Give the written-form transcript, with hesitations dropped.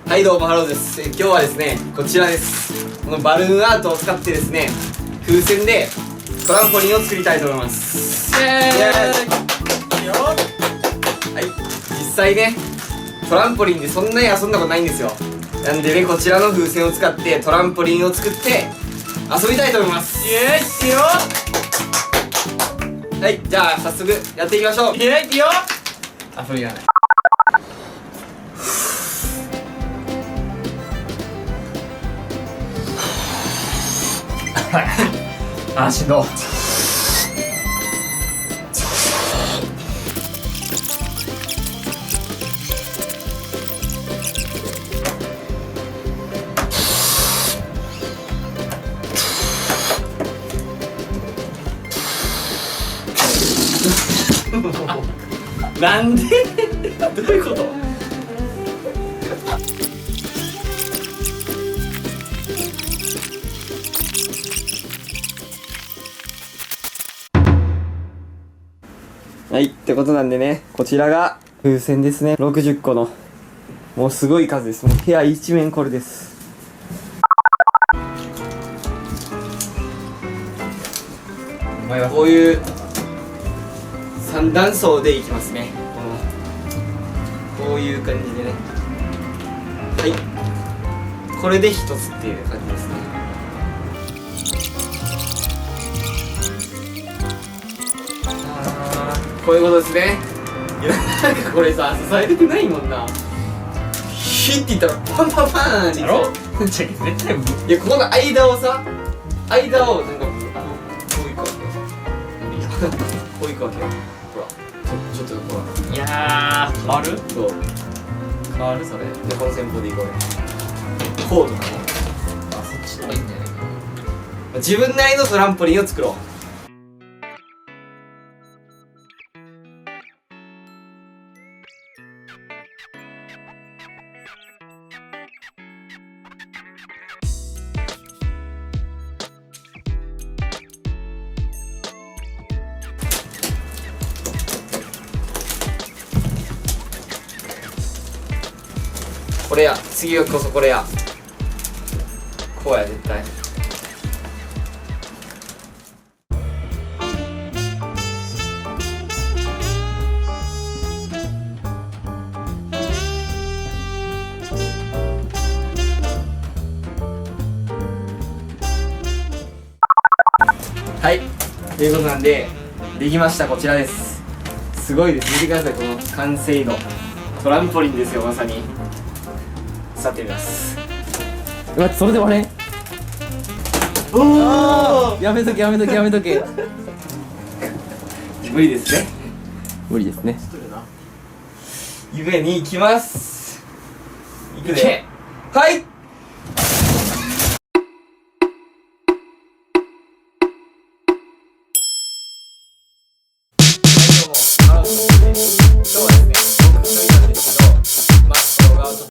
はいどうもハローです。今日はですねこちらです。このバルーンアートを使ってですね風船でトランポリンを作りたいと思います。イエーイ。いいよ。はい、実際ねトランポリンでそんなに遊んだことないんですよ。なんでねこちらの風船を使ってトランポリンを作って遊びたいと思います。イエーイ。いいよ。はい、じゃあ早速やっていきましょう。イエーイ。いいよ。遊びがない。あ、しんど。なんでどういうこと？はい、ってことなんでね、こちらが風船ですね。60個のもうすごい数です。もう部屋一面これです。お前はこういう三段層でいきますね。こういう感じでね。はい、これで一つっていう感じですね。こういうことですね。いやなんかこれさ支えれてないもんな。ヒッていったらパンパンパンっていやろ。絶対無いやここの間をさ間をなんかこういくわけよ。こういくわけよ。ほらちょっとほらいやー、変わる？そう変わるそれでこの戦法でいこうよ。こうとかね。あ、そっちの方がいいんじゃないかな。自分なりのトランポリンを作ろう。これや、次こそこれや。こうや絶対。はい、ということなんでできました。こちらです。すごいです。見てください、この完成度。トランポリンですよ、まさに。さてみます。待って、それで割れん？おお、やめとけやめとけやめとけ。無理ですね。無理ですね。夢に行きます。行く行けで。はい。